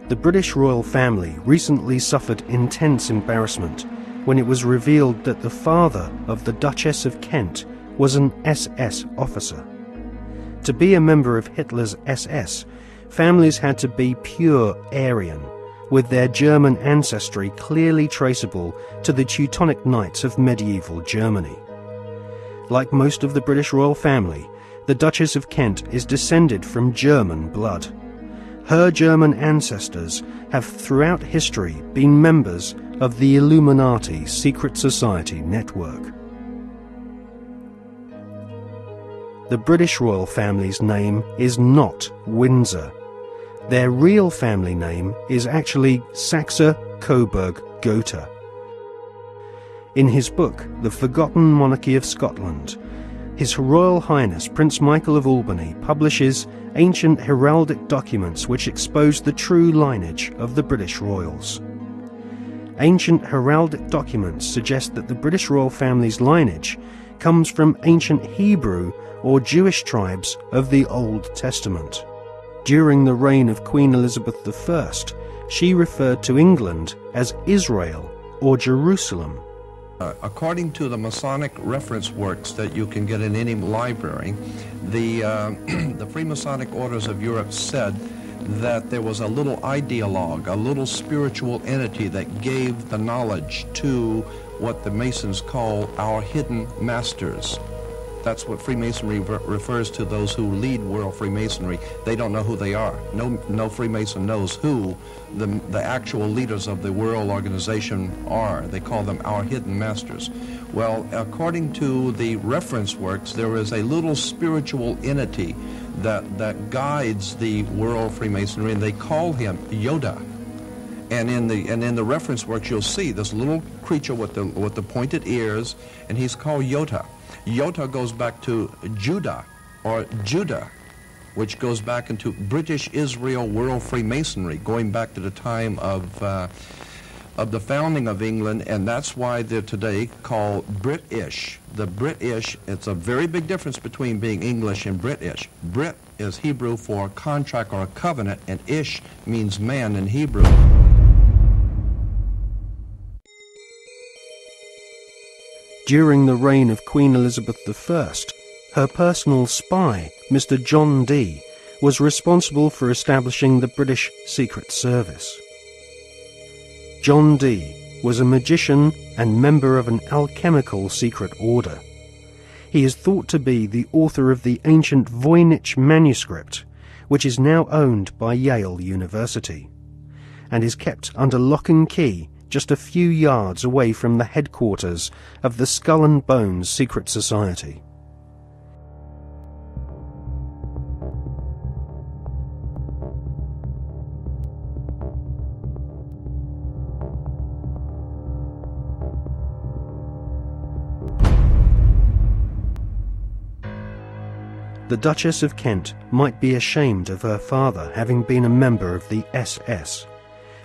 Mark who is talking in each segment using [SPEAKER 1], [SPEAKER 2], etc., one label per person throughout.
[SPEAKER 1] The British royal family recently suffered intense embarrassment when it was revealed that the father of the Duchess of Kent was an SS officer. To be a member of Hitler's SS, families had to be pure Aryan, with their German ancestry clearly traceable to the Teutonic Knights of medieval Germany. Like most of the British royal family, the Duchess of Kent is descended from German blood. Her German ancestors have throughout history been members of the Illuminati secret society network. The British royal family's name is not Windsor. Their real family name is actually Saxe-Coburg-Gotha. In his book, The Forgotten Monarchy of Scotland, His Royal Highness Prince Michael of Albany publishes ancient heraldic documents which expose the true lineage of the British royals. Ancient heraldic documents suggest that the British royal family's lineage comes from ancient Hebrew or Jewish tribes of the Old Testament. During the reign of Queen Elizabeth I, she referred to England as Israel or Jerusalem.
[SPEAKER 2] According to the Masonic reference works that you can get in any library, the Freemasonic Orders of Europe said that there was a little ideologue, a little spiritual entity that gave the knowledge to what the Masons call our hidden masters. That's what Freemasonry refers to those who lead world Freemasonry. They don't know who they are. No Freemason knows who the actual leaders of the world organization are. They call them our hidden masters. Well, according to the reference works, there is a little spiritual entity that guides the world Freemasonry, and they call him Yoda. And in the reference works, you'll see this little creature with the pointed ears, and he's called Yota. Yota goes back to Judah, or Judah, which goes back into British Israel World Freemasonry, going back to the time of the founding of England, and that's why they're today called British. The British, it's a very big difference between being English and British. Brit is Hebrew for contract or a covenant, and Ish means man in Hebrew.
[SPEAKER 1] During the reign of Queen Elizabeth I, her personal spy, Mr. John Dee, was responsible for establishing the British Secret Service. John Dee was a magician and member of an alchemical secret order. He is thought to be the author of the ancient Voynich manuscript, which is now owned by Yale University, and is kept under lock and key just a few yards away from the headquarters of the Skull and Bones Secret Society. The Duchess of Kent might be ashamed of her father having been a member of the SS,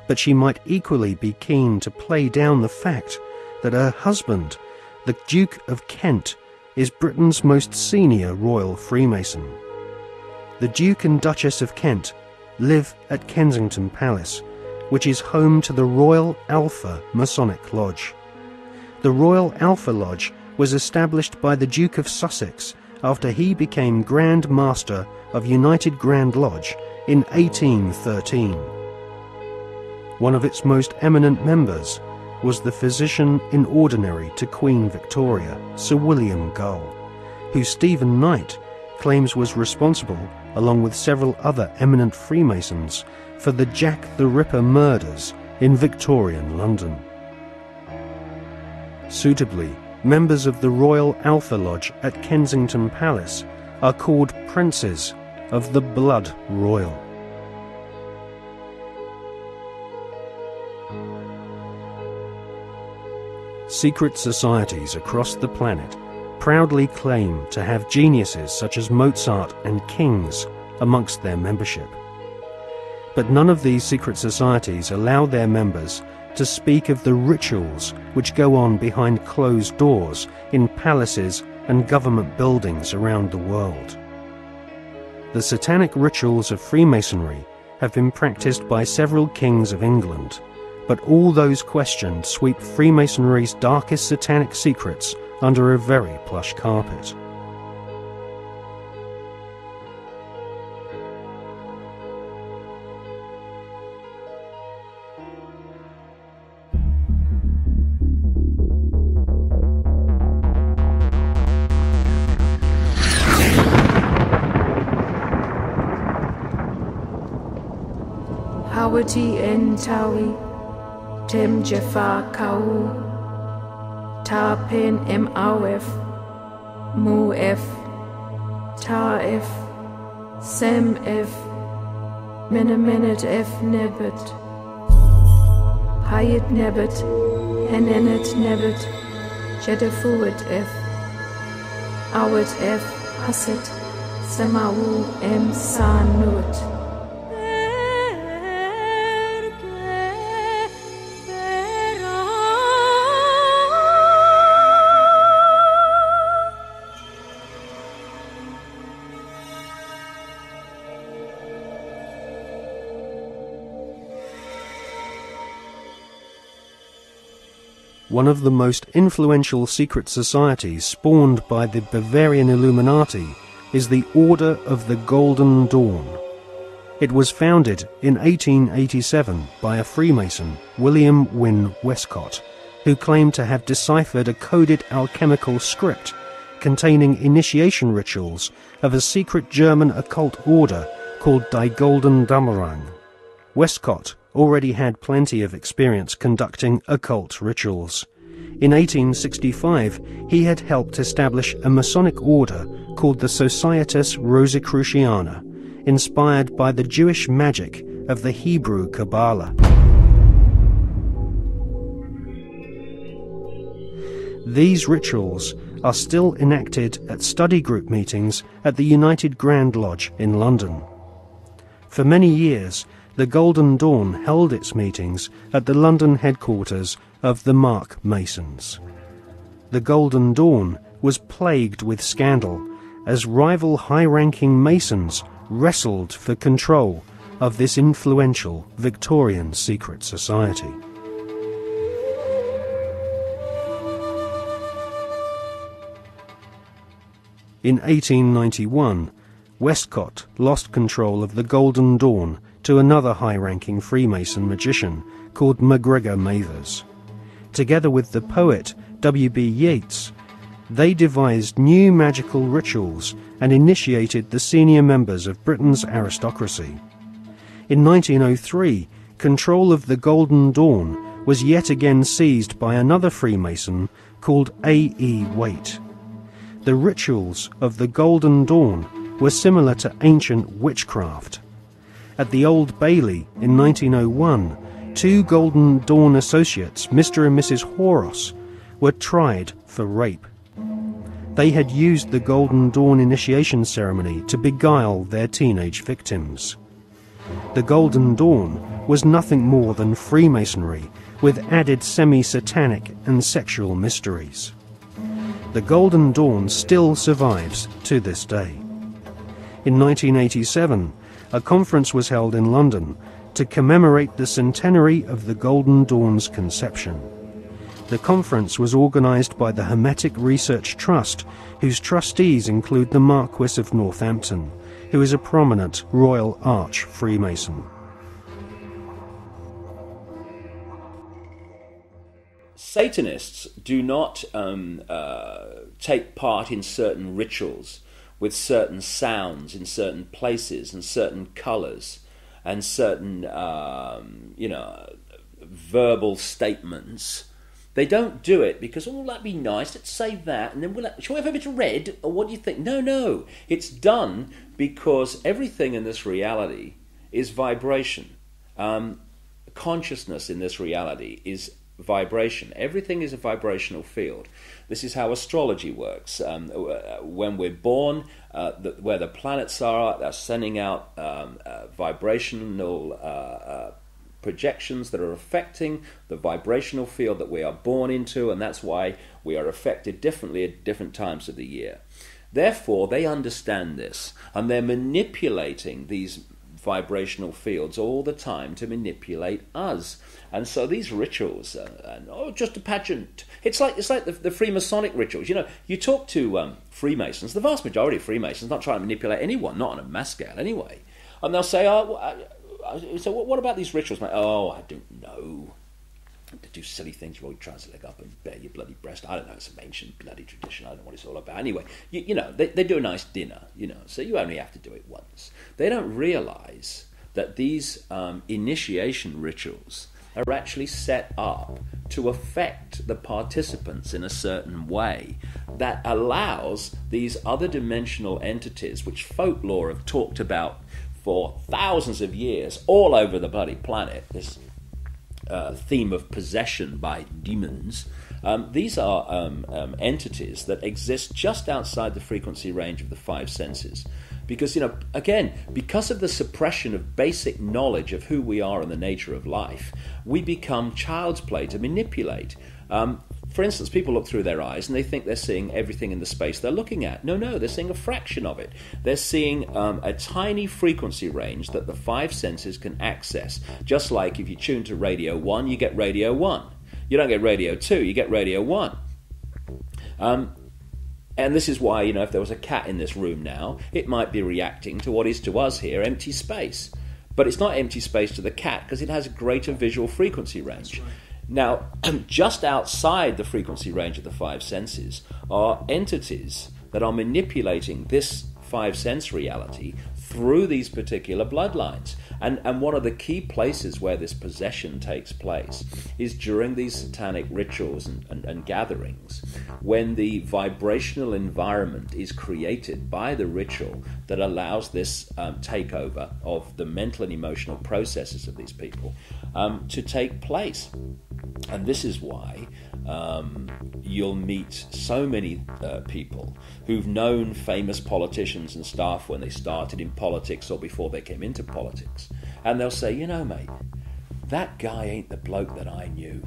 [SPEAKER 1] but she might equally be keen to play down the fact that her husband, the Duke of Kent, is Britain's most senior royal Freemason. The Duke and Duchess of Kent live at Kensington Palace, which is home to the Royal Alpha Masonic Lodge. The Royal Alpha Lodge was established by the Duke of Sussex after he became Grand Master of United Grand Lodge in 1813. One of its most eminent members was the physician-in-ordinary to Queen Victoria, Sir William Gull, who Stephen Knight claims was responsible, along with several other eminent Freemasons, for the Jack the Ripper murders in Victorian London. Suitably, members of the Royal Alpha Lodge at Kensington Palace are called Princes of the Blood Royal. Secret societies across the planet proudly claim to have geniuses such as Mozart and kings amongst their membership. But none of these secret societies allow their members to speak of the rituals which go on behind closed doors in palaces and government buildings around the world. The satanic rituals of Freemasonry have been practiced by several kings of England, but all those questioned sweep Freemasonry's darkest satanic secrets under a very plush carpet.
[SPEAKER 3] Hawati en Tawi, Tem Jafar Kau, Ta Pen M Awef, Mu F, Ta F, Sem F, Menemenet F Nebet, Hayet Nebet, Henenet Nebet, Jedefuet F, Awet F, Haset, Semawu M Sanut.
[SPEAKER 1] One of the most influential secret societies spawned by the Bavarian Illuminati is the Order of the Golden Dawn. It was founded in 1887 by a Freemason, William Wynne Westcott, who claimed to have deciphered a coded alchemical script containing initiation rituals of a secret German occult order called Die Golden Dämmerung. Westcott already had plenty of experience conducting occult rituals. In 1865, he had helped establish a Masonic order called the Societas Rosicruciana, inspired by the Jewish magic of the Hebrew Kabbalah. These rituals are still enacted at study group meetings at the United Grand Lodge in London. For many years, the Golden Dawn held its meetings at the London headquarters of the Mark Masons. The Golden Dawn was plagued with scandal as rival high-ranking Masons wrestled for control of this influential Victorian secret society. In 1891, Westcott lost control of the Golden Dawn to another high-ranking Freemason magician called MacGregor Mathers. Together with the poet W.B. Yeats, they devised new magical rituals and initiated the senior members of Britain's aristocracy. In 1903, control of the Golden Dawn was yet again seized by another Freemason called A.E. Waite. The rituals of the Golden Dawn were similar to ancient witchcraft. At the Old Bailey in 1901, two Golden Dawn associates, Mr. and Mrs. Horos, were tried for rape. They had used the Golden Dawn initiation ceremony to beguile their teenage victims. The Golden Dawn was nothing more than Freemasonry with added semi-satanic and sexual mysteries. The Golden Dawn still survives to this day. In 1987, a conference was held in London to commemorate the centenary of the Golden Dawn's conception. The conference was organised by the Hermetic Research Trust, whose trustees include the Marquis of Northampton, who is a prominent Royal Arch Freemason.
[SPEAKER 4] Satanists do not take part in certain rituals with certain sounds in certain places and certain colours and certain, verbal statements. They don't do it because, oh, that'd be nice, let's say that, and then shall we have a bit of red, or what do you think? No. It's done because everything in this reality is vibration. Consciousness in this reality is vibration. Everything is a vibrational field. This is how astrology works. When we're born, where the planets are, they're sending out vibrational projections that are affecting the vibrational field that we are born into, and that's why we are affected differently at different times of the year. Therefore, they understand this, and they're manipulating these vibrational fields all the time to manipulate us. And so these rituals just a pageant. It's like the Freemasonic rituals. You talk to Freemasons, the vast majority of Freemasons not trying to manipulate anyone, not on a mass scale anyway, and they'll say, so what about these rituals, mate? Oh, I don't know. To do silly things, you always try to leg up and bare your bloody breast. I don't know, it's some ancient bloody tradition. I don't know what it's all about. Anyway, they do a nice dinner, so you only have to do it once. They don't realise that these initiation rituals are actually set up to affect the participants in a certain way that allows these other dimensional entities, which folklore have talked about for thousands of years all over the bloody planet, this theme of possession by demons. These are entities that exist just outside the frequency range of the five senses. Because, again, because of the suppression of basic knowledge of who we are and the nature of life, we become child's play to manipulate. For instance, people look through their eyes and they think they're seeing everything in the space they're looking at. No, they're seeing a fraction of it. They're seeing a tiny frequency range that the five senses can access. Just like if you tune to radio 1, you get radio 1. You don't get radio 2, you get radio 1. And this is why, if there was a cat in this room now, it might be reacting to what is to us here empty space. But it's not empty space to the cat because it has a greater visual frequency range. Now, just outside the frequency range of the five senses are entities that are manipulating this five sense reality through these particular bloodlines. And one of the key places where this possession takes place is during these satanic rituals and gatherings, when the vibrational environment is created by the ritual that allows this takeover of the mental and emotional processes of these people to take place. And this is why you'll meet so many people who've known famous politicians and stuff when they started in politics or before they came into politics. And they'll say, mate, that guy ain't the bloke that I knew.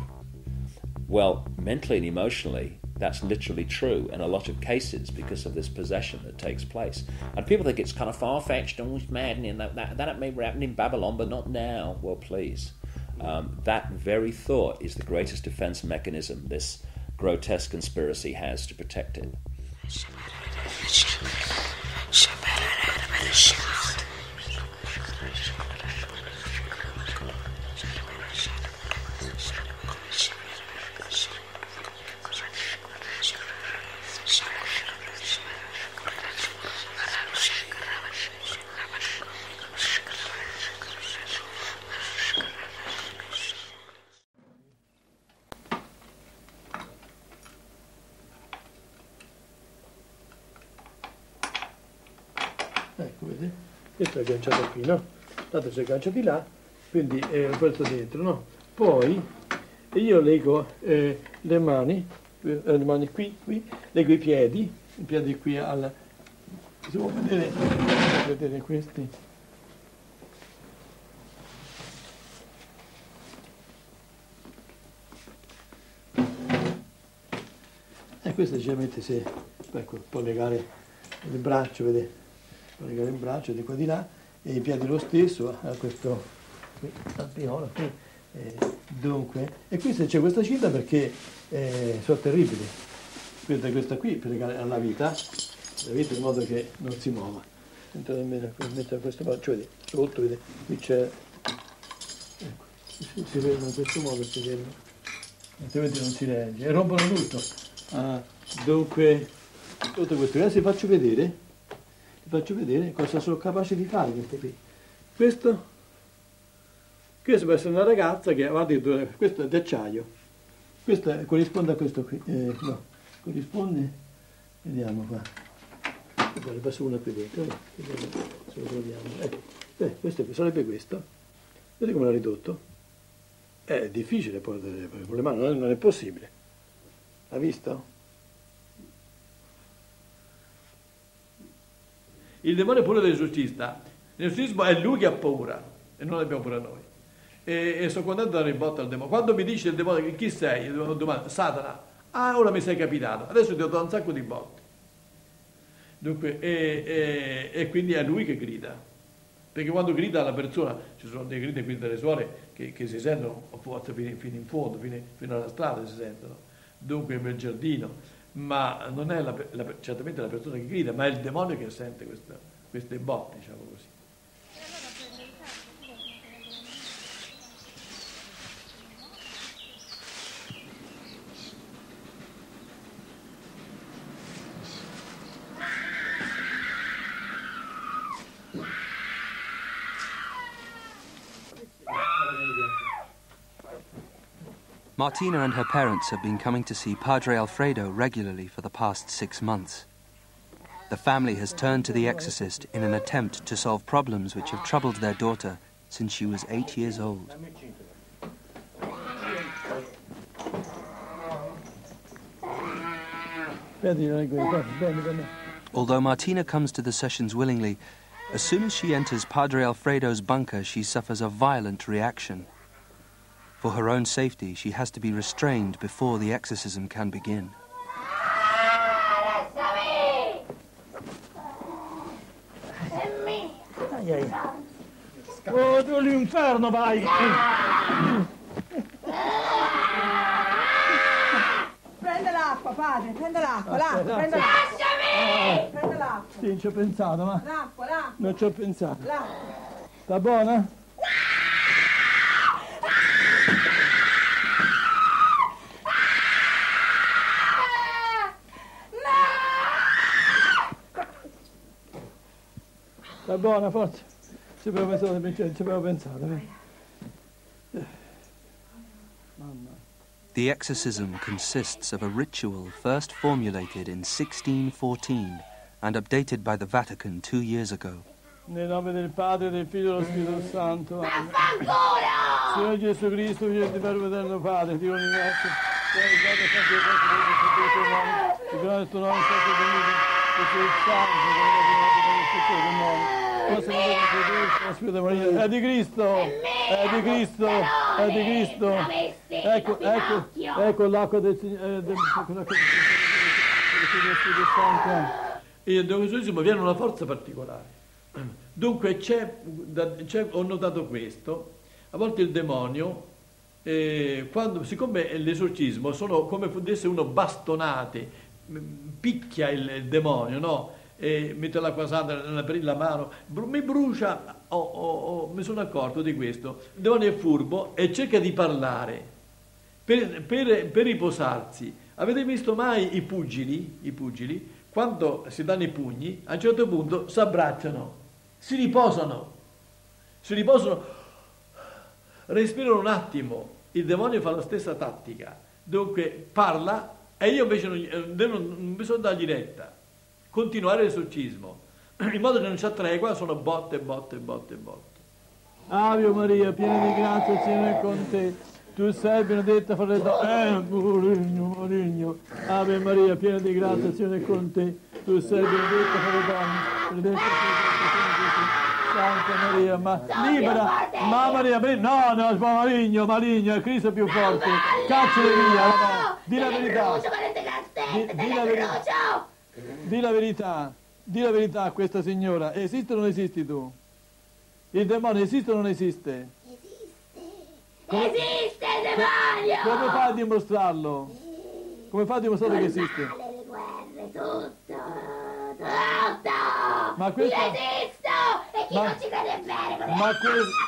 [SPEAKER 4] Well, mentally and emotionally, that's literally true in a lot of cases because of this possession that takes place. And people think it's kind of far-fetched and it's maddening. That may happen in Babylon, but not now. Well, please. That very thought is the greatest defense mechanism this grotesque conspiracy has to protect it.
[SPEAKER 5] Ecco, vedi? Questo è agganciato qui, no? Tanto si aggancia di là, quindi è questo dentro, no? Poi io leggo le mani qui, leggo i piedi qui al... Si può vedere questi? E questo generalmente si può legare il braccio, vedete? Può legare il braccio di qua di là e i piedi lo stesso a questo alveolo qui. Dunque, e qui c'è questa cinta perché sono terribili. Questa qui per legare alla vita in modo che non si muova. Sento nemmeno mettere questo cioè sotto, vede, qui c'è, ecco, si vedono in questo modo, si vedono, altrimenti non si regge e rompono tutto. Dunque, tutto questo, adesso vi faccio vedere cosa sono capaci di fare queste qui. Questo può essere una ragazza che avanti, questo è d'acciaio, questo corrisponde a questo qui, no, corrisponde, vediamo qua, ne passo una qui dentro, se lo troviamo, ecco, questo qui, sarebbe questo, vedete come l'ha ridotto? È difficile poi con le mani, non è possibile, ha visto? Il demone pure dell'esorcista, l'esorcismo è lui che ha paura e non abbiamo paura noi. E sono contento di dare in botta al demone. Quando mi dice il demone chi sei, io domando, Satana, ora mi sei capitato, adesso ti ho dato un sacco di botte. Dunque, e quindi è lui che grida, perché quando grida la persona, ci sono dei gridi qui delle suore che si sentono forse fino in fondo, fino alla strada si sentono, dunque nel giardino. Ma non è certamente la persona che grida, ma è il demonio che sente queste botte, diciamo così.
[SPEAKER 6] Martina and her parents have been coming to see Padre Alfredo regularly for the past 6 months. The family has turned to the exorcist in an attempt to solve problems which have troubled their daughter since she was 8 years old. Although Martina comes to the sessions willingly, as soon as she enters Padre Alfredo's bunker, she suffers a violent reaction. For her own safety, she has to be restrained before the exorcism can begin.
[SPEAKER 5] Oh, tu all'inferno vai!
[SPEAKER 7] Prende l'acqua, padre, prende l'acqua, prende l'acqua. Lasciami! Prende l'acqua.
[SPEAKER 5] Sì, non ci ho pensato, ma...
[SPEAKER 7] L'acqua.
[SPEAKER 5] Non ci ho pensato.
[SPEAKER 7] L'acqua.
[SPEAKER 5] Sta buona? Sta buona, forza. Ci avevo pensato. Mamma.
[SPEAKER 6] The exorcism consists of a ritual first formulated in 1614 and updated by the Vatican 2 years ago.
[SPEAKER 5] Nel nome del Padre, del Figlio e dello Spirito Santo. Signore Gesù Cristo, Figlio di Verbo Eterno Padre, ti ringrazio. Ti grande il tuo nome, santo Dio, che sei il santo, è di Cristo, è di Cristo, è di Cristo. Ecco l'acqua del Spirito Santo. E dall'esorcismo viene una forza particolare. Dunque ho notato questo, a volte il demonio, siccome l'esorcismo sono come fosse uno bastonate, picchia il demonio, no? E mette l'acqua santa nella mano, mi brucia, mi sono accorto di questo. Il demonio è furbo e cerca di parlare per riposarsi. Avete visto mai i pugili? Quando si danno i pugni, a un certo punto si abbracciano, si riposano, respirano un attimo. Il demonio fa la stessa tattica, dunque parla e io invece non bisogna dargli retta, continuare l'esorcismo, in modo che non c'è tregua, sono botte. Ave Maria, piena di grazia, il Signore è con te. Tu sei benedetta fra le donne. Maligno. Ave Maria, piena di grazia, il Signore è con te. Tu sei benedetta fra le donne. Benedetta Santa Maria, ma libera. Ma Maria, no, maligno, è Cristo più forte. Cacciali via. No. Di la verità. Di la verità a questa signora. Esiste o non esisti tu? Il demonio esiste o non esiste? Esiste il demonio! Come fai a dimostrarlo? Come fa a dimostrare che esiste?
[SPEAKER 8] Le guerre, tutto.
[SPEAKER 5] Ma questo...
[SPEAKER 8] Io esisto! E chi non ci crede bene?
[SPEAKER 5] Ma questo...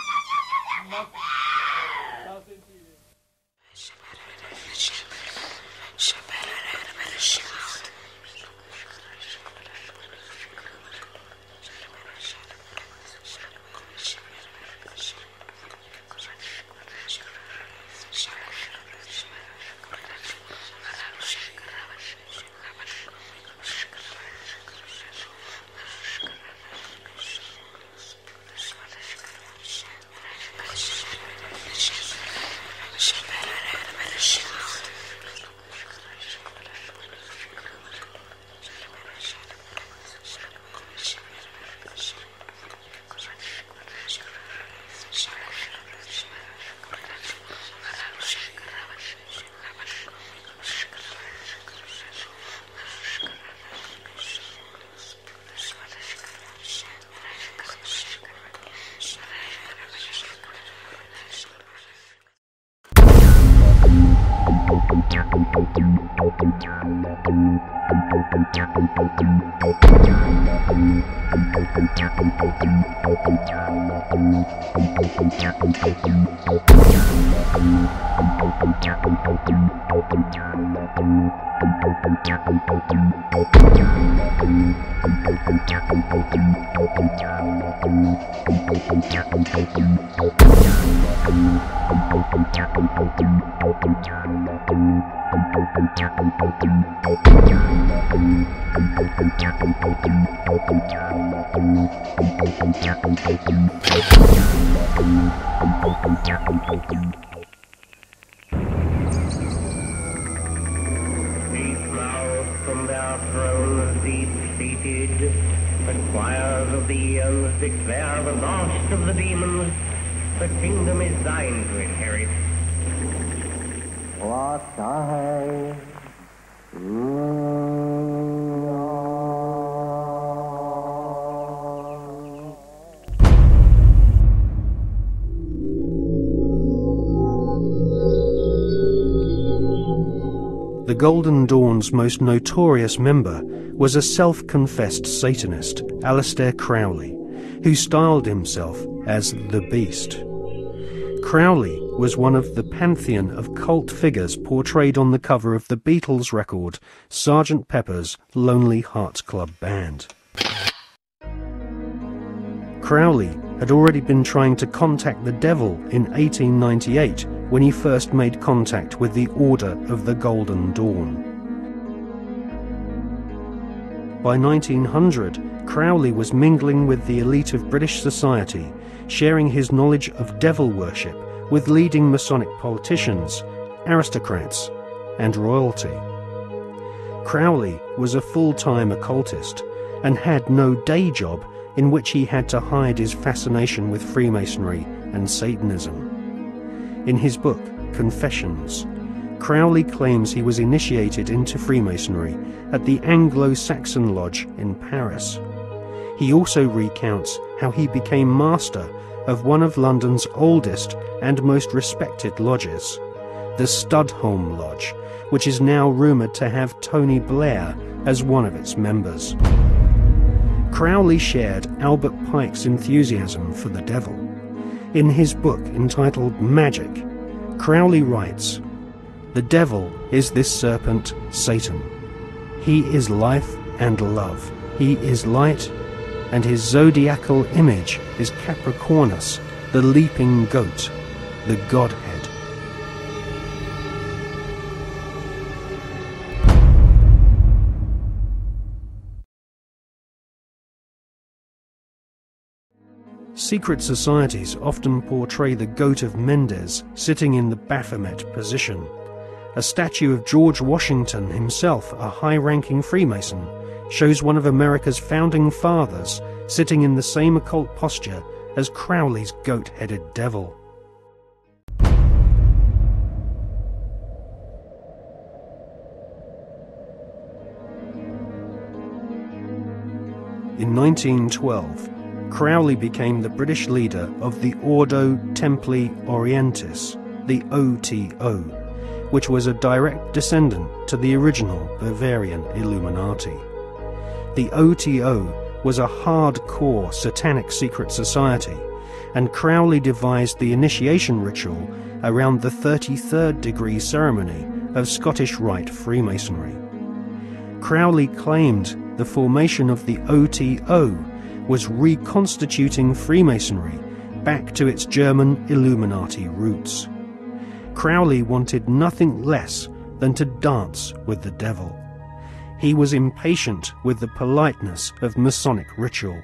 [SPEAKER 9] From their thrones deep-seated, the choirs of the eons declare the last of the demons the kingdom is thine to inherit. What I
[SPEAKER 1] The Golden Dawn's most notorious member was a self-confessed Satanist, Aleister Crowley, who styled himself as the Beast. Crowley was one of the pantheon of cult figures portrayed on the cover of the Beatles record Sgt. Pepper's Lonely Hearts Club Band. Crowley had already been trying to contact the devil in 1898 when he first made contact with the Order of the Golden Dawn. By 1900, Crowley was mingling with the elite of British society, sharing his knowledge of devil worship with leading Masonic politicians, aristocrats, and royalty. Crowley was a full-time occultist and had no day job in which he had to hide his fascination with Freemasonry and Satanism. In his book, Confessions, Crowley claims he was initiated into Freemasonry at the Anglo-Saxon Lodge in Paris. He also recounts how he became master of one of London's oldest and most respected lodges, the Studholme Lodge, which is now rumoured to have Tony Blair as one of its members. Crowley shared Albert Pike's enthusiasm for the devil. In his book entitled Magic, Crowley writes, "The devil is this serpent, Satan. He is life and love. He is light, and his zodiacal image is Capricornus, the leaping goat, the Godhead." Secret societies often portray the Goat of Mendes sitting in the Baphomet position. A statue of George Washington himself, a high-ranking Freemason, shows one of America's founding fathers sitting in the same occult posture as Crowley's goat-headed devil. In 1912, Crowley became the British leader of the Ordo Templi Orientis, the OTO, which was a direct descendant to the original Bavarian Illuminati. The OTO was a hardcore satanic secret society, and Crowley devised the initiation ritual around the 33rd degree ceremony of Scottish Rite Freemasonry. Crowley claimed the formation of the OTO was reconstituting Freemasonry back to its German Illuminati roots. Crowley wanted nothing less than to dance with the devil. He was impatient with the politeness of Masonic ritual.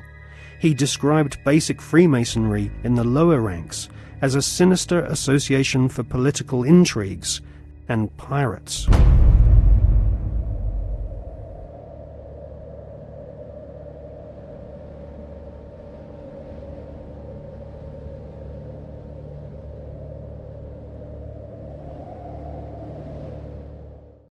[SPEAKER 1] He described basic Freemasonry in the lower ranks as a sinister association for political intrigues and pirates.